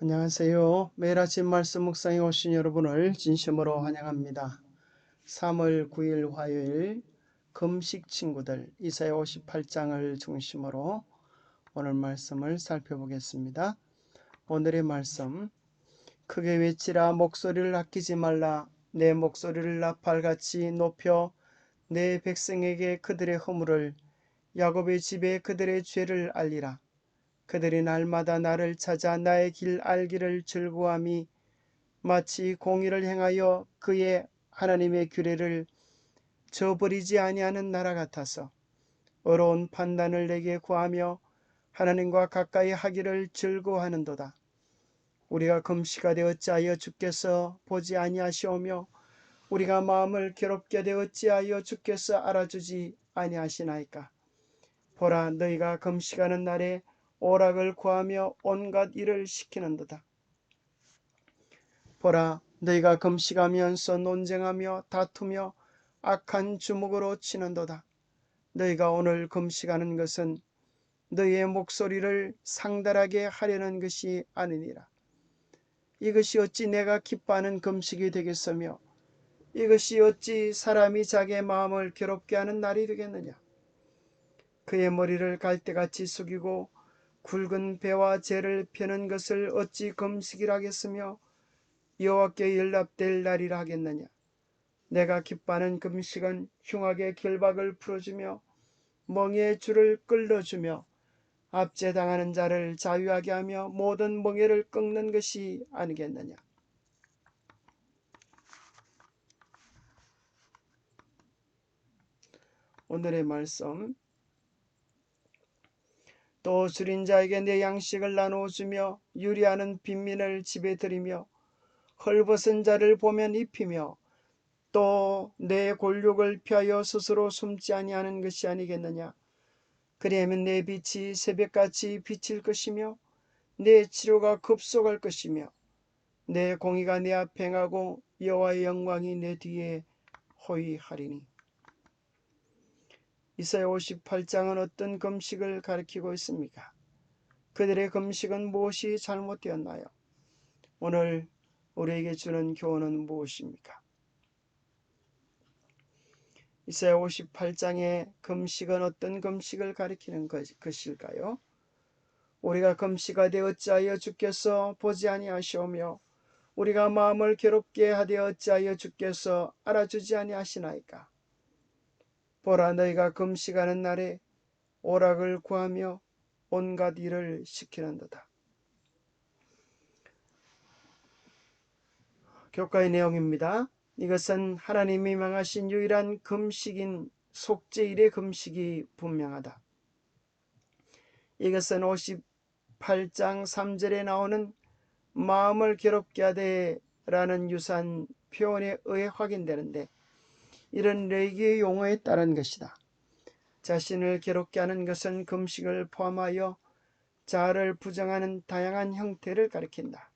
안녕하세요. 매일 아침 말씀 묵상에 오신 여러분을 진심으로 환영합니다. 3월 9일 화요일 금식 친구들 이사야 58장을 중심으로 오늘 말씀을 살펴보겠습니다. 오늘의 말씀, 크게 외치라, 목소리를 아끼지 말라. 내 목소리를 나팔같이 높여 내 백성에게 그들의 허물을, 야곱의 집에 그들의 죄를 알리라. 그들이 날마다 나를 찾아 나의 길 알기를 즐거워함이 마치 공의를 행하여 그의 하나님의 규례를 저버리지 아니하는 나라 같아서 어려운 판단을 내게 구하며 하나님과 가까이 하기를 즐거워하는도다. 우리가 금시가 되어 어찌하여 주께서 보지 아니하시오며 우리가 마음을 괴롭게 되어 어찌하여 주께서 알아주지 아니하시나이까. 보라, 너희가 금식하는 날에 오락을 구하며 온갖 일을 시키는도다. 보라, 너희가 금식하면서 논쟁하며 다투며 악한 주먹으로 치는도다. 너희가 오늘 금식하는 것은 너희의 목소리를 상달하게 하려는 것이 아니니라. 이것이 어찌 내가 기뻐하는 금식이 되겠으며 이것이 어찌 사람이 자기의 마음을 괴롭게 하는 날이 되겠느냐. 그의 머리를 갈대같이 숙이고 굵은 배와 재를 펴는 것을 어찌 금식이라 하겠으며 여호와께 연락될 날이라 하겠느냐. 내가 기뻐하는 금식은 흉악의 결박을 풀어주며 멍에의 줄을 끌어주며 압제당하는 자를 자유하게 하며 모든 멍에를 꺾는 것이 아니겠느냐. 오늘의 말씀, 또 줄인 자에게 내 양식을 나누어 주며 유리하는 빈민을 집에 들이며 헐벗은 자를 보면 입히며 또 내 골육을 피하여 스스로 숨지 아니하는 것이 아니겠느냐. 그리하면 내 빛이 새벽같이 비칠 것이며 내 치료가 급속할 것이며 내 공의가 내 앞에 행하고 여호와의 영광이 내 뒤에 호위하리니. 이사야 58장은 어떤 금식을 가리키고 있습니까? 그들의 금식은 무엇이 잘못되었나요? 오늘 우리에게 주는 교훈은 무엇입니까? 이사야 58장의 금식은 어떤 금식을 가리키는 것일까요? 우리가 금식하되 어찌하여 주께서 보지 아니하시오며 우리가 마음을 괴롭게 하되 어찌하여 주께서 알아주지 아니하시나이까. 보라, 너희가 금식하는 날에 오락을 구하며 온갖 일을 시키는도다. 교과의 내용입니다. 이것은 하나님이 명하신 유일한 금식인 속죄일의 금식이 분명하다. 이것은 58장 3절에 나오는 마음을 괴롭게 하되 라는 유사한 표현에 의해 확인되는데, 이런 레위기의 용어에 따른 것이다. 자신을 괴롭게 하는 것은 금식을 포함하여 자아를 부정하는 다양한 형태를 가리킨다.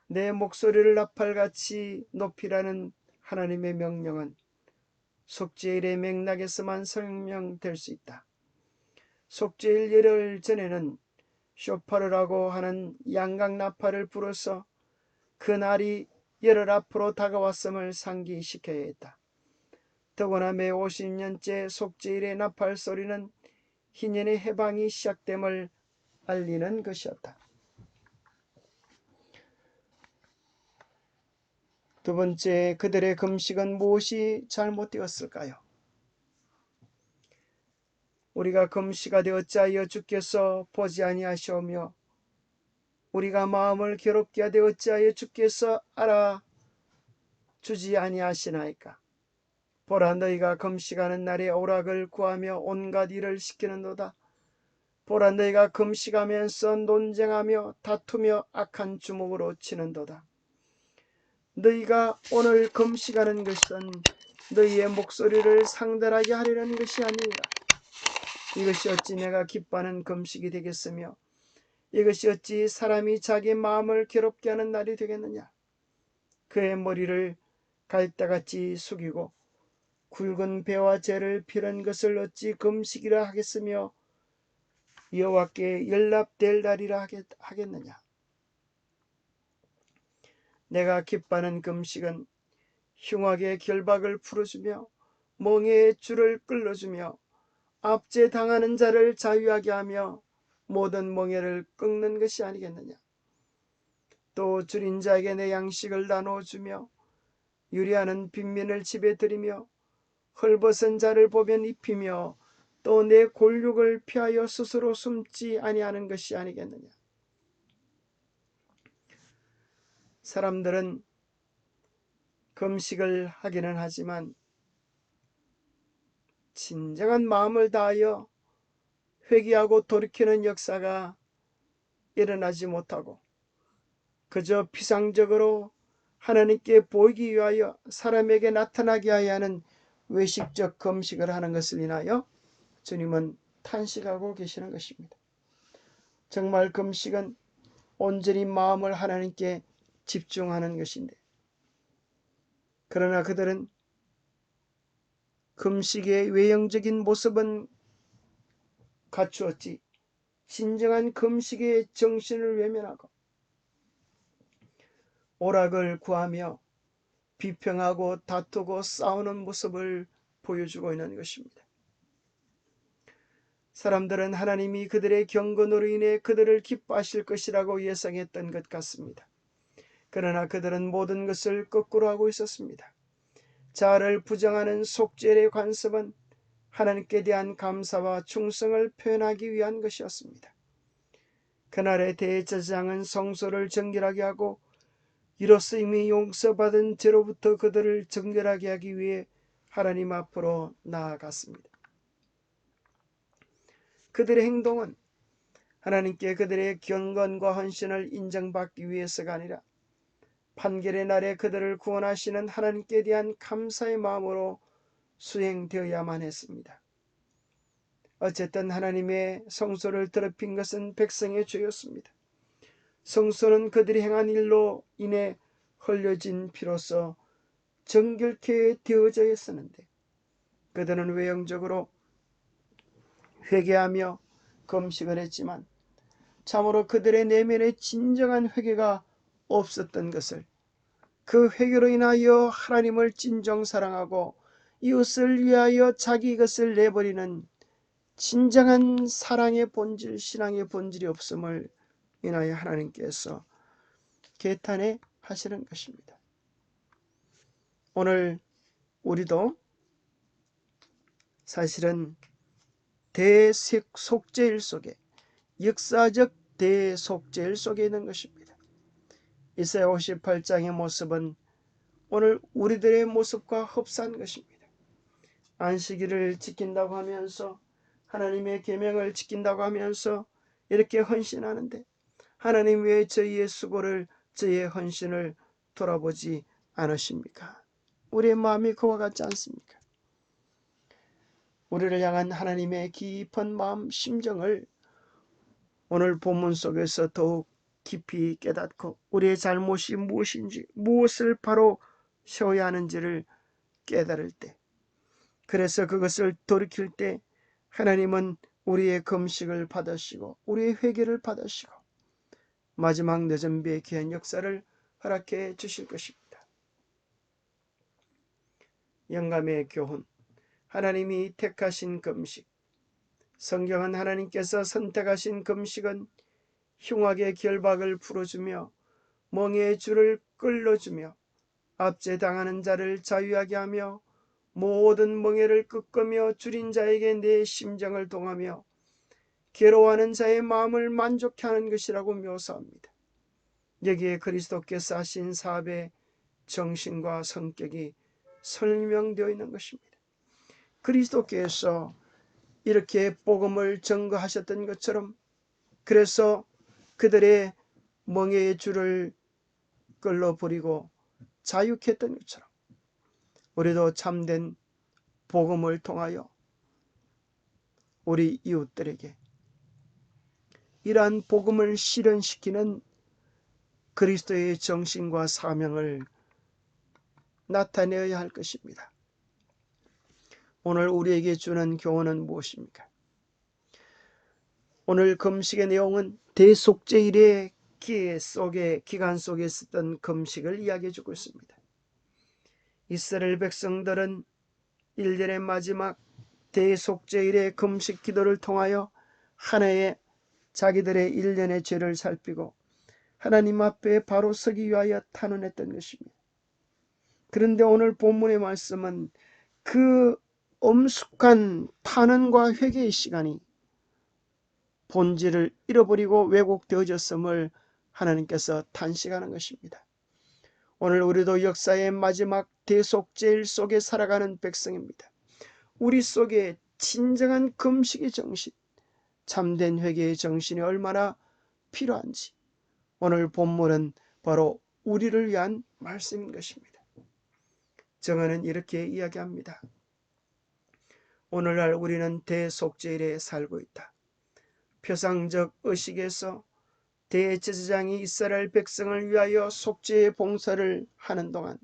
내 목소리를 나팔같이 높이라는 하나님의 명령은 속죄일의 맥락에서만 설명될 수 있다. 속죄일 열흘 전에는 쇼파르라고 하는 양각 나팔을 불어서 그날이 열흘 앞으로 다가왔음을 상기시켜야 했다. 더구나 매 50년째 속죄일의 나팔 소리는 희년의 해방이 시작됨을 알리는 것이었다. 두 번째, 그들의 금식은 무엇이 잘못되었을까요? 우리가 금식하되 어찌하여 주께서 보지 아니하시오며 우리가 마음을 괴롭게 하되 어찌하여 주께서 알아주지 아니하시나이까. 보라, 너희가 금식하는 날에 오락을 구하며 온갖 일을 시키는도다. 보라, 너희가 금식하면서 논쟁하며 다투며 악한 주먹으로 치는도다. 너희가 오늘 금식하는 것은 너희의 목소리를 상달하게 하려는 것이 아니라 이것이 어찌 내가 기뻐하는 금식이 되겠으며 이것이 어찌 사람이 자기 마음을 괴롭게 하는 날이 되겠느냐. 그의 머리를 갈대같이 숙이고 굵은 배와 재를 피는 것을 어찌 금식이라 하겠으며 여호와께 연락될 날이라 하겠느냐. 내가 기뻐하는 금식은 흉악의 결박을 풀어주며 멍에의 줄을 끌어주며 압제 당하는 자를 자유하게 하며 모든 멍에를 꺾는 것이 아니겠느냐. 또 줄인 자에게 내 양식을 나눠주며 유리하는 빈민을 집에 들이며 헐벗은 자를 보면 입히며 또 내 골육을 피하여 스스로 숨지 아니하는 것이 아니겠느냐. 사람들은 금식을 하기는 하지만 진정한 마음을 다하여 회개하고 돌이키는 역사가 일어나지 못하고 그저 피상적으로 하나님께 보이기 위하여 사람에게 나타나게 하여 하는 외식적 금식을 하는 것을 인하여 주님은 탄식하고 계시는 것입니다. 정말 금식은 온전히 마음을 하나님께 집중하는 것인데, 그러나 그들은 금식의 외형적인 모습은 갖추었지 진정한 금식의 정신을 외면하고 오락을 구하며 비평하고 다투고 싸우는 모습을 보여주고 있는 것입니다. 사람들은 하나님이 그들의 경건으로 인해 그들을 기뻐하실 것이라고 예상했던 것 같습니다. 그러나 그들은 모든 것을 거꾸로 하고 있었습니다. 자아를 부정하는 속죄의 관습은 하나님께 대한 감사와 충성을 표현하기 위한 것이었습니다. 그날의 대제사장은 성소를 정결하게 하고 이로써 이미 용서받은 죄로부터 그들을 정결하게 하기 위해 하나님 앞으로 나아갔습니다. 그들의 행동은 하나님께 그들의 경건과 헌신을 인정받기 위해서가 아니라 판결의 날에 그들을 구원하시는 하나님께 대한 감사의 마음으로 수행되어야만 했습니다. 어쨌든 하나님의 성소를 더럽힌 것은 백성의 죄였습니다. 성소는 그들이 행한 일로 인해 흘려진 피로서 정결케 되어져 있었는데 그들은 외형적으로 회개하며 금식을 했지만 참으로 그들의 내면에 진정한 회개가 없었던 것을, 그 회개로 인하여 하나님을 진정 사랑하고 이웃을 위하여 자기 것을 내버리는 진정한 사랑의 본질, 신앙의 본질이 없음을 인하여 하나님께서 개탄해 하시는 것입니다. 오늘 우리도 사실은 대속죄일 속에, 역사적 대속죄일 속에 있는 것입니다. 이사야 58장의 모습은 오늘 우리들의 모습과 흡사한 것입니다. 안식일을 지킨다고 하면서 하나님의 계명을 지킨다고 하면서 이렇게 헌신하는데 하나님 왜 저희의 수고를, 저희의 헌신을 돌아보지 않으십니까? 우리의 마음이 그와 같지 않습니까? 우리를 향한 하나님의 깊은 마음, 심정을 오늘 본문 속에서 더욱 깊이 깨닫고 우리의 잘못이 무엇인지, 무엇을 바로 세워야 하는지를 깨달을 때, 그래서 그것을 돌이킬 때 하나님은 우리의 금식을 받으시고 우리의 회개를 받으시고 마지막 늦은 비의 귀한 역사를 허락해 주실 것입니다. 영감의 교훈, 하나님이 택하신 금식. 성경은 하나님께서 선택하신 금식은 흉악의 결박을 풀어주며 멍에의 줄을 끌어주며 압제당하는 자를 자유하게 하며 모든 멍에를 꺾으며 줄인 자에게 내 심정을 동하며 괴로워하는 자의 마음을 만족케 하는 것이라고 묘사합니다. 여기에 그리스도께서 하신 사업의 정신과 성격이 설명되어 있는 것입니다. 그리스도께서 이렇게 복음을 전거하셨던 것처럼, 그래서 그들의 멍에의 줄을 끌어버리고 자유케 했던 것처럼 우리도 참된 복음을 통하여 우리 이웃들에게 이러한 복음을 실현시키는 그리스도의 정신과 사명을 나타내어야 할 것입니다. 오늘 우리에게 주는 교훈은 무엇입니까? 오늘 금식의 내용은 대속죄일에 기간 속에 있었던 금식을 이야기해 주고 있습니다. 이스라엘 백성들은 1년의 마지막 대속죄일의 금식 기도를 통하여 하나의 자기들의 1년의 죄를 살피고 하나님 앞에 바로 서기 위하여 탄원했던 것입니다. 그런데 오늘 본문의 말씀은 그 엄숙한 탄원과 회개의 시간이 본질을 잃어버리고 왜곡되어졌음을 하나님께서 탄식하는 것입니다. 오늘 우리도 역사의 마지막 대속죄일 속에 살아가는 백성입니다. 우리 속에 진정한 금식의 정신, 참된 회개의 정신이 얼마나 필요한지 오늘 본문은 바로 우리를 위한 말씀인 것입니다. 정언은 이렇게 이야기합니다. 오늘날 우리는 대속죄일에 살고 있다. 표상적 의식에서 대제사장이 이스라엘 백성을 위하여 속죄의 봉사를 하는 동안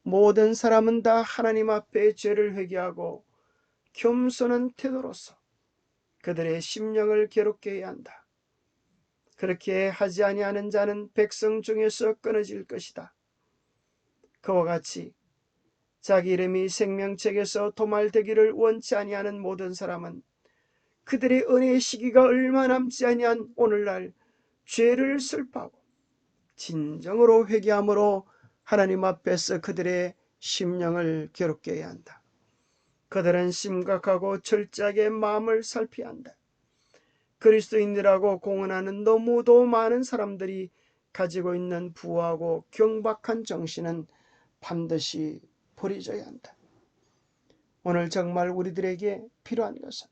모든 사람은 다 하나님 앞에 죄를 회개하고 겸손한 태도로서 그들의 심령을 괴롭게 해야 한다. 그렇게 하지 아니하는 자는 백성 중에서 끊어질 것이다. 그와 같이 자기 이름이 생명책에서 도말되기를 원치 아니하는 모든 사람은 그들의 은혜의 시기가 얼마 남지 아니한 오늘날 죄를 슬퍼하고 진정으로 회개함으로 하나님 앞에서 그들의 심령을 괴롭게 해야 한다. 그들은 심각하고 철저하게 마음을 살펴야 한다. 그리스도인이라고 공언하는 너무도 많은 사람들이 가지고 있는 부하고 경박한 정신은 반드시 버려져야 한다. 오늘 정말 우리들에게 필요한 것은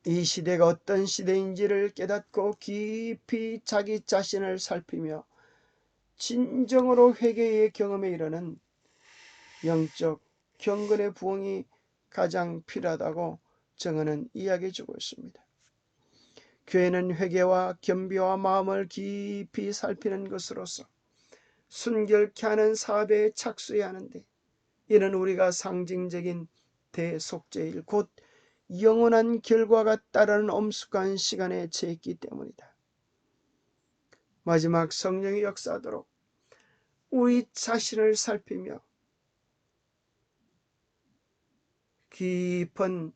이 시대가 어떤 시대인지를 깨닫고 깊이 자기 자신을 살피며 진정으로 회개의 경험에 이르는 영적 경건의 부흥이 가장 필요하다고 정언은 이야기해 주고 있습니다. 교회는 회개와 겸비와 마음을 깊이 살피는 것으로서 순결케 하는 사업에 착수해야 하는데 이는 우리가 상징적인 대속죄일 곧 영원한 결과가 따르는 엄숙한 시간에 처해 있기 때문이다. 마지막 성령의 역사하도록 우리 자신을 살피며 깊은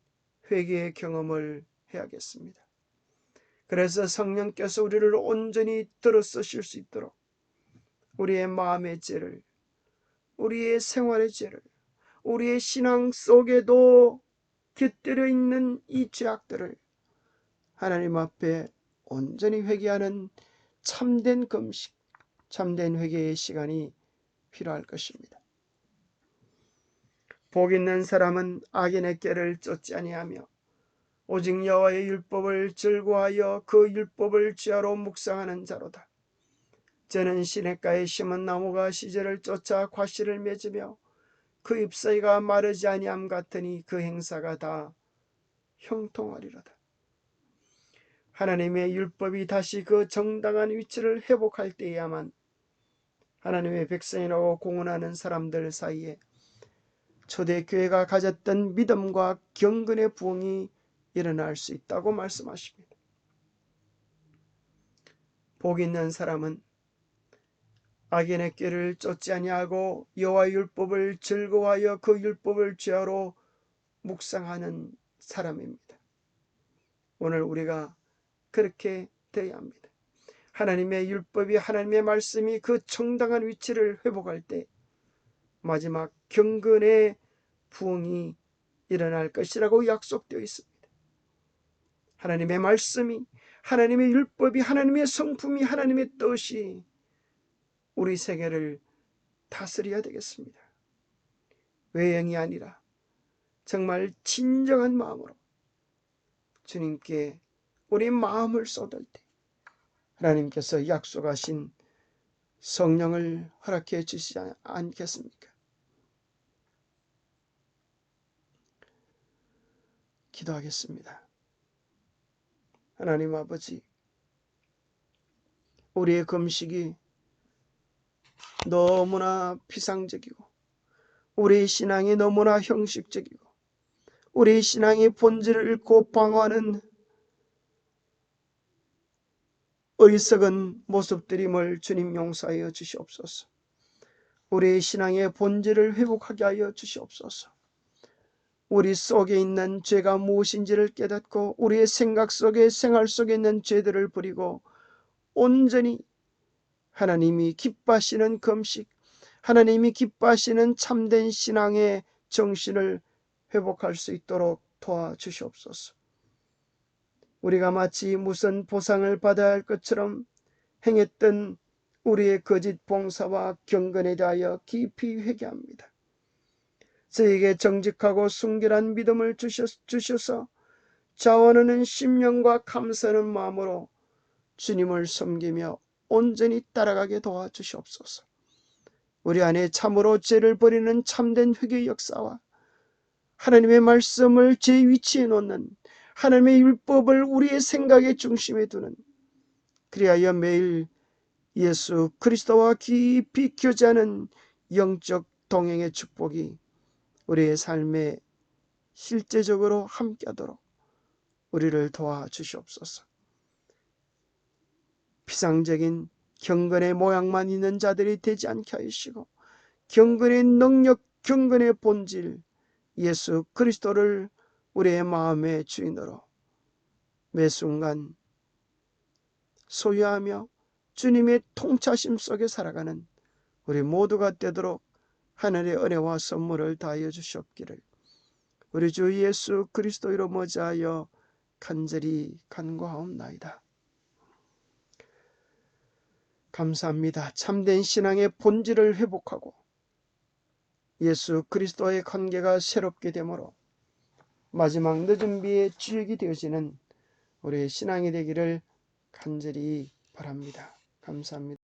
회개의 경험을 해야겠습니다. 그래서 성령께서 우리를 온전히 들어쓰실 수 있도록 우리의 마음의 죄를, 우리의 생활의 죄를, 우리의 신앙 속에도 깃들여 있는 이 죄악들을 하나님 앞에 온전히 회개하는 참된 금식, 참된 회개의 시간이 필요할 것입니다. 복 있는 사람은 악인의 꾀를 쫓지 아니하며 오직 여호와의 율법을 즐거워하여 그 율법을 지하로 묵상하는 자로다. 저는 시냇가에 심은 나무가 시절을 쫓아 과실을 맺으며 그 잎사귀가 마르지 아니함 같으니 그 행사가 다 형통하리로다. 하나님의 율법이 다시 그 정당한 위치를 회복할 때에야만 하나님의 백성이라고 공언하는 사람들 사이에 초대교회가 가졌던 믿음과 경건의 부흥이 일어날 수 있다고 말씀하십니다. 복 있는 사람은 악인의 꾀를 쫓지 아니하고 여호와의 율법을 즐거워하여 그 율법을 죄하로 묵상하는 사람입니다. 오늘 우리가 그렇게 되어야 합니다. 하나님의 율법이, 하나님의 말씀이 그 정당한 위치를 회복할 때 마지막 경건의 부흥이 일어날 것이라고 약속되어 있습니다. 하나님의 말씀이, 하나님의 율법이, 하나님의 성품이, 하나님의 뜻이 우리 세계를 다스려야 되겠습니다. 외형이 아니라 정말 진정한 마음으로 주님께 우리 마음을 쏟을 때 하나님께서 약속하신 성령을 허락해 주시지 않겠습니까? 기도하겠습니다. 하나님 아버지, 우리의 금식이 너무나 피상적이고 우리의 신앙이 너무나 형식적이고 우리의 신앙의 본질을 잃고 방황하는 어리석은 모습들임을 주님 용서하여 주시옵소서. 우리의 신앙의 본질을 회복하게 하여 주시옵소서. 우리 속에 있는 죄가 무엇인지를 깨닫고 우리의 생각 속에 생활 속에 있는 죄들을 버리고 온전히 하나님이 기뻐하시는 금식, 하나님이 기뻐하시는 참된 신앙의 정신을 회복할 수 있도록 도와주시옵소서. 우리가 마치 무슨 보상을 받아야 할 것처럼 행했던 우리의 거짓 봉사와 경건에 대하여 깊이 회개합니다. 저에게 정직하고 순결한 믿음을 주셔서 자원하는 심령과 감사하는 마음으로 주님을 섬기며 온전히 따라가게 도와주시옵소서. 우리 안에 참으로 죄를 버리는 참된 회개의 역사와 하나님의 말씀을 제 위치에 놓는 하나님의 율법을 우리의 생각의 중심에 두는, 그리하여 매일 예수 그리스도와 깊이 교제하는 영적 동행의 축복이 우리의 삶에 실제적으로 함께하도록 우리를 도와주시옵소서. 피상적인 경건의 모양만 있는 자들이 되지 않게 하시고 경건의 능력, 경건의 본질 예수 그리스도를 우리의 마음의 주인으로 매 순간 소유하며 주님의 통차심 속에 살아가는 우리 모두가 되도록 하늘의 은혜와 선물을 다하여 주시옵기를 우리 주 예수 그리스도로 머지하여 간절히 간구하옵나이다. 감사합니다. 참된 신앙의 본질을 회복하고 예수 그리스도의 관계가 새롭게 되므로 마지막 늦은 비에 주역이 되어지는 우리의 신앙이 되기를 간절히 바랍니다. 감사합니다.